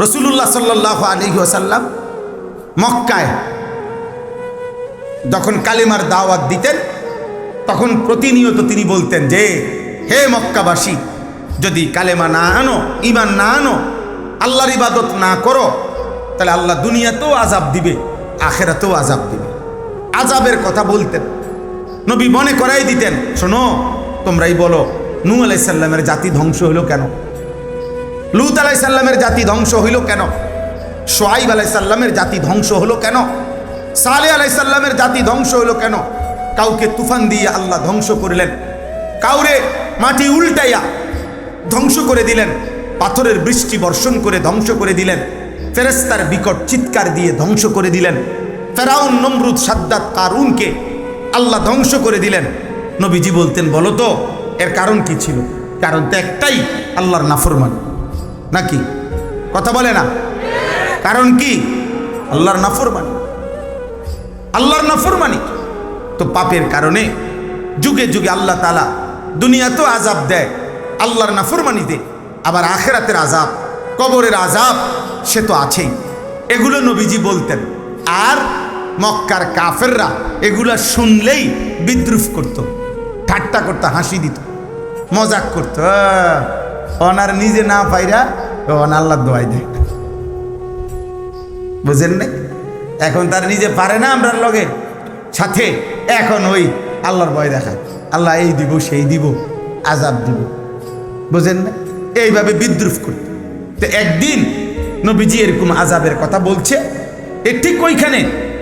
রাসূলুল্লাহ সাল্লাল্লাহু আলাইহি ওয়াসাল্লাম মক্কায় যখন কালিমার দাওয়াত দিতেন তখন প্রতিনিয়ত তিনি বলতেন যে, হে মক্কাবাসী, যদি কালেমা না আনো, ঈমান না আনো, আল্লাহর ইবাদত না করো, তাহলে আল্লাহ দুনিয়াতেও আযাব দিবে, আখিরাতেও আযাব দিবে। আযাবের কথা বলতেন। নবী মনে করাই দিতেন, শোনো তোমরাই বলো, নূহ আলাইহিস সালামের জাতি ধ্বংস হলো কেন? লূত আলাইহিস সালামের জাতি ধ্বংস হইল কেন? শুআয়ব আলাইহিস সালামের জাতি ধ্বংস হলো কেন? সালেহ আলাইহিস সালামের জাতি ধ্বংস হলো কেন? কাউকে তুফান দিয়ে আল্লাহ ধ্বংস করলেন, কাউরে মাটি উল্টাইয়া ধ্বংস করে দিলেন, পাথরের বৃষ্টি বর্ষণ করে ধ্বংস করে দিলেন, ফেরেশতার বিকট চিৎকার দিয়ে ধ্বংস করে দিলেন, ফেরাউন, নমরুদ, সাদ্দাত, কারুনকে আল্লাহ ধ্বংস করে দিলেন। নবীজি বলতেন, বলো তো এর কারণ কি ছিল? কারণ তো একটাই, আল্লাহর নাফরমানি। নাকি কথা বলে না? কারণ কি? আল্লাহর নাফরমানি। আল্লাহর নাফরমানি। তো পাপের কারণে যুগে যুগে আল্লাহ তাআলা দুনিয়াতেও আযাব দেয় আল্লাহর নাফরমানিতে, আবার আখিরাতের আযাব, কবরের আযাব সে তো আছেই। এগুলো নবীজি বলতেন। আর মক্কার কাফেররা এগুলা শুনলেই বিদ্রুপ করত, ঠাট্টা করত, হাসি দিত, মজাক করত। ওনার নিজে না পাইরা আল্লাহ দোয়াই দেয়। বুঝেন না? এখন তার নিজে পারে না আমরার লগে সাথে, এখন ওই আল্লাহর ভয় দেখায়, আল্লাহ এই দিব, সেই দিব, আযাব দিব। বুঝেন না? এইভাবে বিদ্রুপ করত। তো একদিন নবীজি এরকম আযাবের কথা বলছে, ঠিক ওইখানে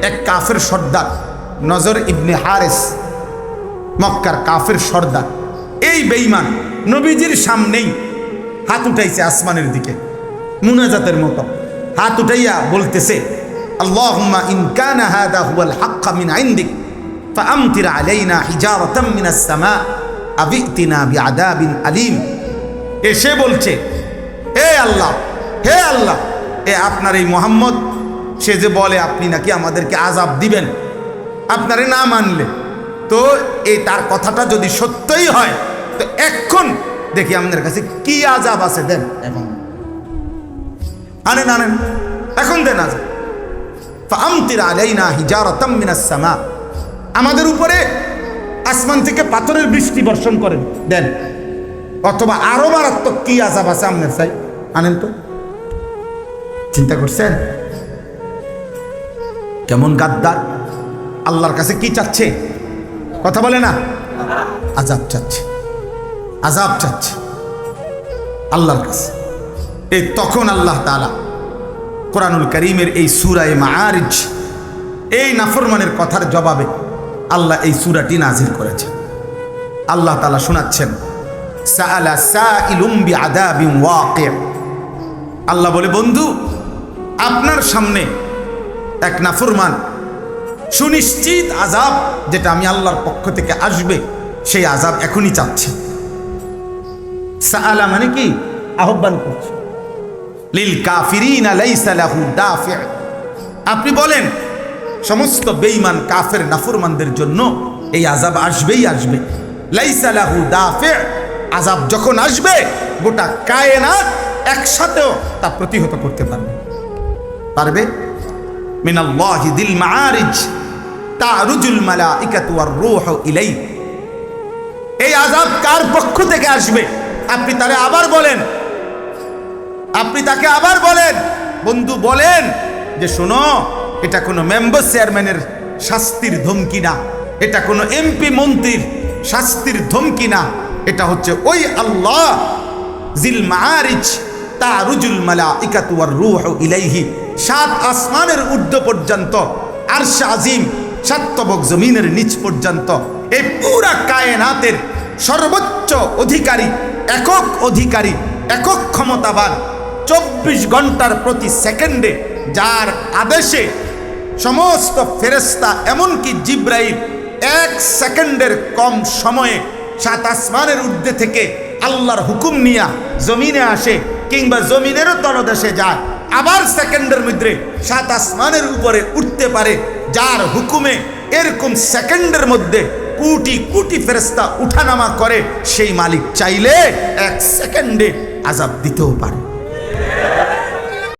এক কাফের সর্দার, নজর ইবনে হারেস, মক্কার কাফের সর্দার, এই বেঈমান নবীজির সামনেই হাত উঠাইছে আসমানের দিকে, মুনাজাতের মতো হাত উঠাইয়া বলতেছে, আল্লাহুম্মা ইন কানা হাদা হুয়াল হাক্কা মিন ইনদিক ফাআমতির আলাইনা হিজারাতাম মিনাস সামা আবিতিনা বিআযাবিন আলীম। এসে বলছে, হে আল্লাহ, হে আল্লাহ, এ আপনার এই মুহাম্মদ, সে যে বলে আপনি নাকি আমাদেরকে আযাব দিবেন আপনারে না মানলে, তো এই তার কথাটা যদি সত্যই হয় তো এখন দেখি আপনার কাছে কি আযাব আছে, দেন এখন, আনেন আনেন, এখন দেন আযাব। ফাআমতির আলাইনা হিজারাতাম মিনাস সামা, আমাদের উপরে আসমান থেকে পাথরের বৃষ্টি বর্ষণ করেন, দেন। অথবা আরো মারাত্মক কি আযাব আছে আপনার চাই, আনেন তো। চিন্তা করছেন কেমন গাদ্দার? আল্লাহর কাছে কি চাচ্ছে? কথা বলে না, আযাব চাচ্ছে, আযাব চাচ্ছে আল্লাহর কাছে। এই তখন আল্লাহ তাআলা কোরআনুল কারীমের এই সূরা মাআরিজ, এই নাফরমানের কথার জবাবে আল্লাহ এই সূরাটি নাজিল করেছেন। আল্লাহ তাআলা শোনাচ্ছেন, সাআলা সাইলুম বিআযাবিন ওয়াকি'। আল্লাহ বলে, বন্ধু আপনার সামনে এক নাফরমান সুনিশ্চিত আযাব, যেটা আমি আল্লাহর পক্ষ থেকে আসবে, সেই আযাব এখনই চাচ্ছে। সাআলা মানে কি? আহ্বান করছে। লিল কাফিরিনা লাইসা লাহু দাফি'। আপনি বলেন সমস্ত বেঈমান কাফের নাফরমানদের জন্য এই আযাব আসবেই আসবে। লাইসা লাহু দাফি', আযাব যখন আসবে গোটা কায়নাত একসাথেও তা প্রতিহত করতে পারবে। মিনাল্লাহি দিল মাআরিজ তারুজুল মালাইকাতু ওয়ার রূহু ইলাইহি। এই আযাব কার পক্ষ থেকে আসবে? আপনি তারে আবার বলেন, আপনি তাকে আবার বলেন, বন্ধু বলেন যে শোনো, এটা কোনো মেম্বার চেয়ারম্যানের শাস্তির ধমকি না, এটা কোনো এমপি মন্ত্রীর শাস্তির ধমকি না, এটা হচ্ছে ওই আল্লাহ জিল মাআরিজ তারুজুল মালাইকাতু ওয়ার রূহু ইলাইহি, সাত আসমানের ঊর্ধ্ব পর্যন্ত, আরশ আজিম সাতবক জমিনের নিচ পর্যন্ত, এই পুরা কায়নাতের সর্বোচ্চ অধিকারী, একক অধিকারী, একক ক্ষমতাবান, 24 ঘন্টার প্রতি সেকেন্ডে যার আদেশে সমস্ত ফেরেশতা, এমনকি জিব্রাইল 1 সেকেন্ডের কম সময়ে সাত আসমানের ঊর্ধ্বে থেকে আল্লাহর হুকুম নিয়ে জমিনে আসে, কিংবা জমিনেরও তলদেশে যায়, আবার সেকেন্ডের মধ্যে সাত আসমানের উপরে উঠতে পারে, যার হুকুমে এরকম সেকেন্ডের মধ্যে কোটি কোটি ফেরেশতা উঠানামা করে, সেই মালিক চাইলে 1 সেকেন্ডে আযাব দিতেও পারে।